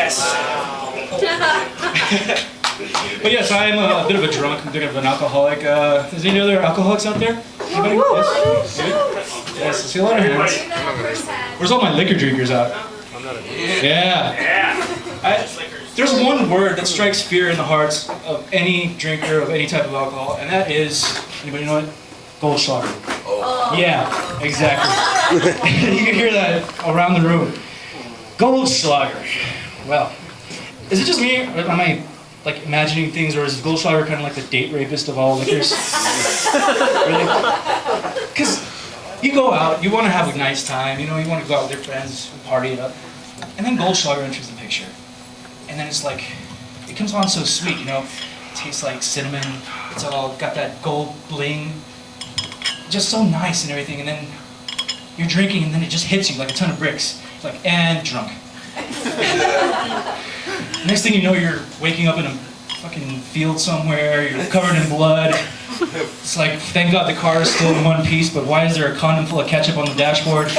Yes. But yes, I am a bit of a drunk, a bit of an alcoholic. Is there any other alcoholics out there? Anybody? Yes? Yes, I see a lot of hands. Where's all my liquor drinkers out? Yeah. There's one word that strikes fear in the hearts of any drinker of any type of alcohol, and that is, anybody know it? Goldschlager. Oh. Yeah, exactly. You can hear that around the room. Goldschlager. Well, is it just me, or am I like imagining things, or is Goldschlager kind of like the date rapist of all liquors? Really? Because you go out, you want to have a nice time, you know, you want to go out with your friends, party it up, and then Goldschlager enters the picture. And then it's like, it comes on so sweet, you know, it tastes like cinnamon, it's all got that gold bling, just so nice and everything, and then you're drinking and then it just hits you like a ton of bricks. It's like, and drunk. Next thing you know, you're waking up in a fucking field somewhere, you're covered in blood. It's like, thank God the car is still in one piece, but why is there a condom full of ketchup on the dashboard?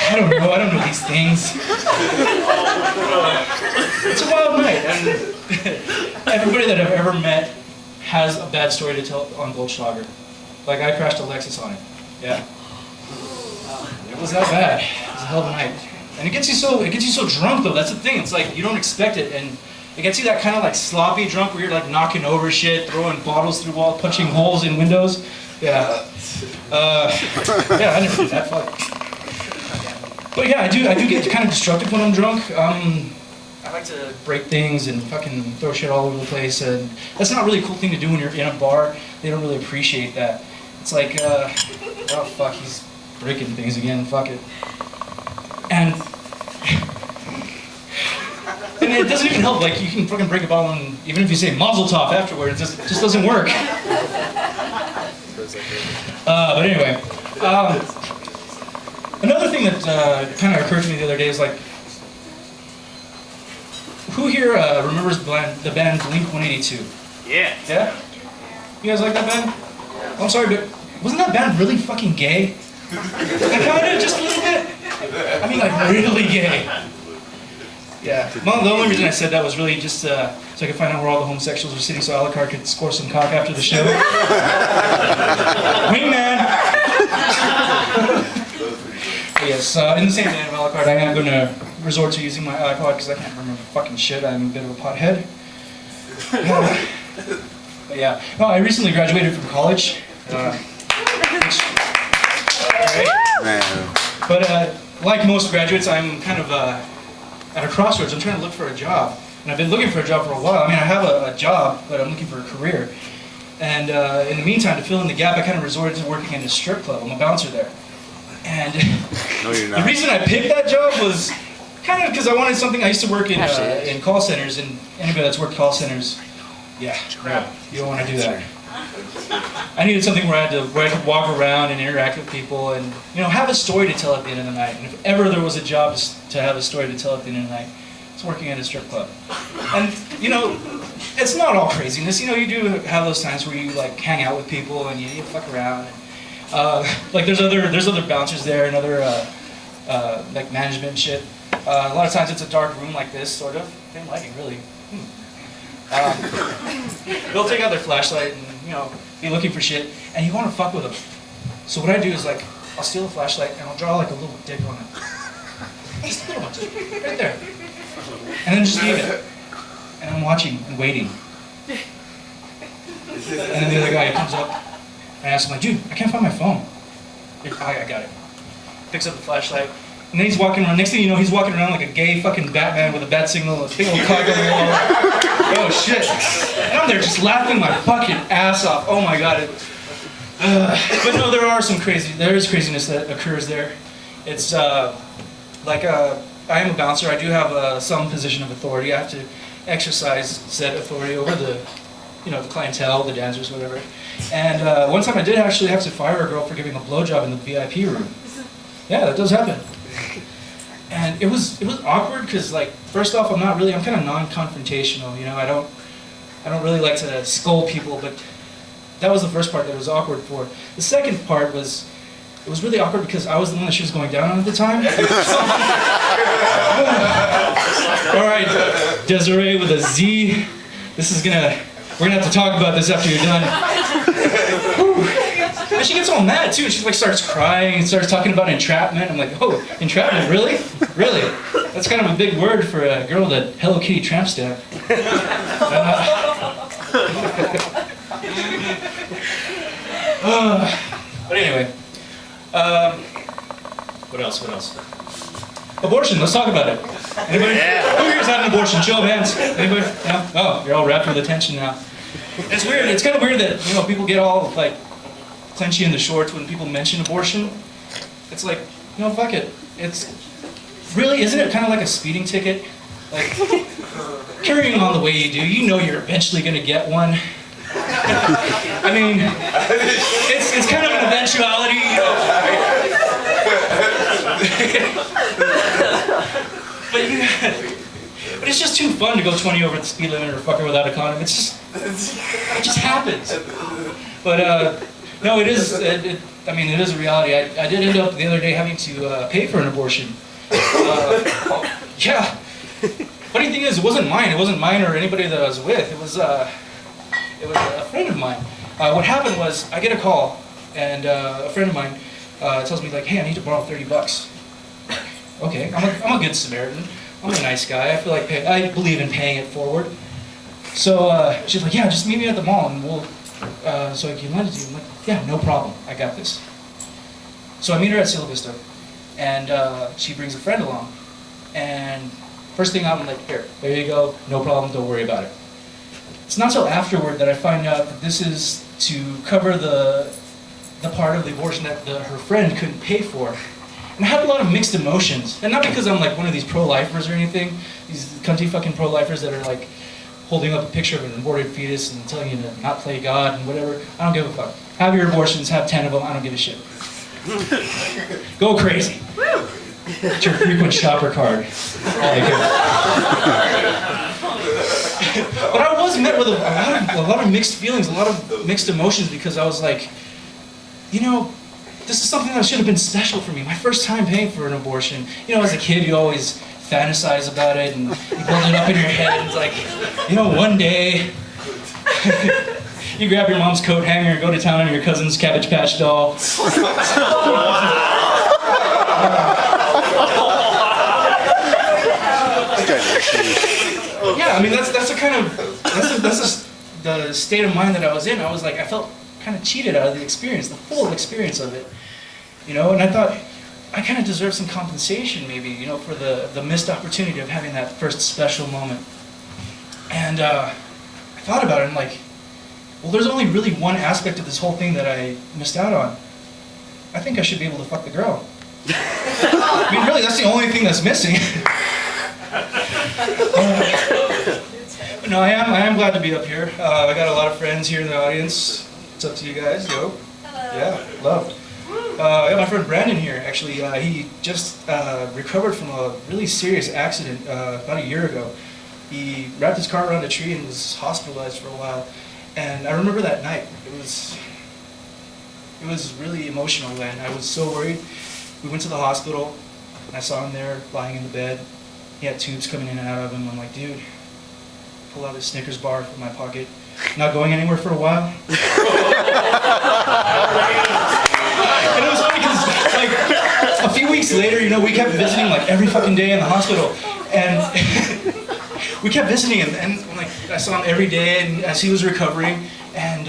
I don't know these things. It's a wild night, and everybody that I've ever met has a bad story to tell on Goldschlager. Like, I crashed a Lexus on it. Yeah. It was that bad. It was a hell of a night. And it gets you so drunk though, that's the thing. It's like, you don't expect it, and it gets you that kind of like sloppy drunk where you're like knocking over shit, throwing bottles through walls, punching holes in windows. Yeah. Yeah, I never did that, fuck. But yeah, I do get kind of destructive when I'm drunk. I like to break things and fucking throw shit all over the place, and that's not really a cool thing to do when you're in a bar. They don't really appreciate that. It's like, oh fuck, he's breaking things again, fuck it. And it doesn't even help, like you can fucking break a bottle and even if you say Mazel Tov afterwards, it just doesn't work. But anyway, another thing that kind of occurred to me the other day is like, who here remembers the band Blink-182? Yeah. Yeah? You guys like that band? I'm sorry, but wasn't that band really fucking gay? Kinda, just a little bit. I mean, like really gay. Yeah. Well, the only reason I said that was really just so I could find out where all the homosexuals were sitting, so Alucard could score some cock after the show. Wingman. Yes. In the same vein of Alucard, I am going to resort to using my iPod because I can't remember fucking shit. I'm a bit of a pothead. But yeah. No, I recently graduated from college. But like most graduates, I'm kind of at a crossroads. I'm trying to look for a job, and I've been looking for a job for a while. I mean, I have a job, but I'm looking for a career. And in the meantime, to fill in the gap, I kind of resorted to working in a strip club. I'm a bouncer there. And no, you're not. The reason I picked that job was kind of because I wanted something. I used to work in call centers, and anybody that's worked call centers, yeah, no, you don't want to do that. I needed something where I could walk around and interact with people and, you know, have a story to tell at the end of the night. And if ever there was a job to have a story to tell at the end of the night, it's working at a strip club. And, you know, it's not all craziness. You know, you do have those times where you, like, hang out with people and you fuck around. And, like, there's other bouncers there and other, like, management and shit. A lot of times it's a dark room like this, sort of. Dim lighting, really. They'll take out their flashlight and, you know, be looking for shit, and you want to fuck with them. So what I do is, like, I'll steal a flashlight and I'll draw like a little dick on it. Just a little one, right there. And then just leave it. And I'm watching and waiting. And then the other guy comes up and I ask him, like, dude, I can't find my phone. I got it. Picks up the flashlight. And then he's walking around. Next thing you know, he's walking around like a gay fucking Batman with a bat signal, a big old cock on the wall. Oh shit! And I'm there just laughing my fucking ass off. Oh my god! But no, there is craziness that occurs there. It's like I am a bouncer. I do have some position of authority. I have to exercise said authority over the, you know, the clientele, the dancers, whatever. And one time I did actually have to fire a girl for giving a blowjob in the VIP room. Yeah, that does happen. And it was awkward because, like, first off, I'm kind of non-confrontational, you know. I don't really like to scold people, but that was the first part that was awkward for. The second part was it was really awkward because I was the one that she was going down on at the time. All right, Desiree with a Z. We're gonna have to talk about this after you're done. And she gets all mad too. She like starts crying and starts talking about entrapment. I'm like, oh, entrapment, really? Really? That's kind of a big word for a girl that Hello Kitty tramp stamp. But anyway, what else? Abortion, let's talk about it. Anybody? Who here's had an abortion? Show of hands. Anybody? No? Oh, you're all wrapped with attention now. It's weird, it's kind of weird that, people get all, like, clenchy in the shorts when people mention abortion. It's like, fuck it. It's, really, isn't it kind of like a speeding ticket? Like, carrying on the way you do, you're eventually gonna get one. I mean, it's kind of an eventuality, but it's just too fun to go 20 over the speed limit or fuck her without a condom. It just happens. But no, it is. It is a reality. I did end up the other day having to pay for an abortion. Yeah. Funny thing is, it wasn't mine. It wasn't mine or anybody that I was with. It was a friend of mine. What happened was, I get a call, and a friend of mine tells me, like, hey, I need to borrow $30. Okay, I'm a good Samaritan. I'm a nice guy. I feel like I believe in paying it forward. So she's like, yeah, just meet me at the mall, and we'll so I can lend it to you. I'm like, yeah, no problem. I got this. So I meet her at Cielo Vista, and she brings a friend along. And first thing I'm like, here, there you go. No problem. Don't worry about it. It's not until afterward that I find out that this is to cover the part of the abortion that her friend couldn't pay for. And I had a lot of mixed emotions. And not because I'm like one of these pro-lifers or anything, these cunty fucking pro-lifers that are like holding up a picture of an aborted fetus and telling you to not play God and whatever. I don't give a fuck. Have your abortions, have 10 of them, I don't give a shit. Go crazy. It's your frequent shopper card. All I care. But I was met with a lot of mixed feelings, a lot of mixed emotions, because I was like, this is something that should have been special for me. My first time paying for an abortion. As a kid, you always fantasize about it, and you build it up in your head, and it's like, one day, you grab your mom's coat hanger and go to town on your cousin's Cabbage Patch doll. Yeah, that's the state of mind that I was in. I was like, I felt kind of cheated out of the experience, the full experience of it, and I thought I kind of deserve some compensation, maybe, for the missed opportunity of having that first special moment. And I thought about it, and like, well, there's only really one aspect of this whole thing that I missed out on. I think I should be able to fuck the girl. Really, that's the only thing that's missing. No, I am glad to be up here. I got a lot of friends here in the audience. It's up to you guys. Yo. Hello. Yeah, love. I got my friend Brandon here. Actually, he just recovered from a really serious accident about a year ago. He wrapped his car around a tree and was hospitalized for a while. And I remember that night. It was really emotional, man. I was so worried. We went to the hospital, and I saw him there lying in the bed. He had tubes coming in and out of him. I'm like, dude, pull out this Snickers bar from my pocket. Not going anywhere for a while. And it was funny because, like, a few weeks later, we kept visiting like every fucking day in the hospital, and we kept visiting him, and like I saw him every day, and as he was recovering, and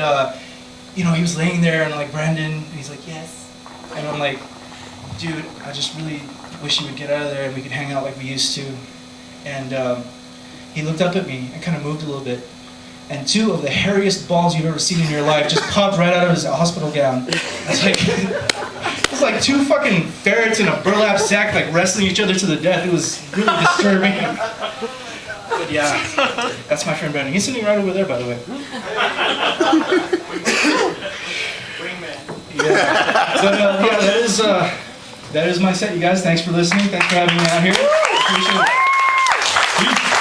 he was laying there, and like, Brandon, and he's like, yes, and I'm like, dude, I just really wish you would get out of there and we could hang out like we used to. And he looked up at me and kind of moved a little bit. And two of the hairiest balls you've ever seen in your life just popped right out of his hospital gown. It's like two fucking ferrets in a burlap sack, like wrestling each other to the death. It was really disturbing. But yeah, that's my friend Brandon. He's sitting right over there, by the way. Yeah. But yeah, that is my set, you guys. Thanks for listening. Thanks for having me out here. Appreciate it.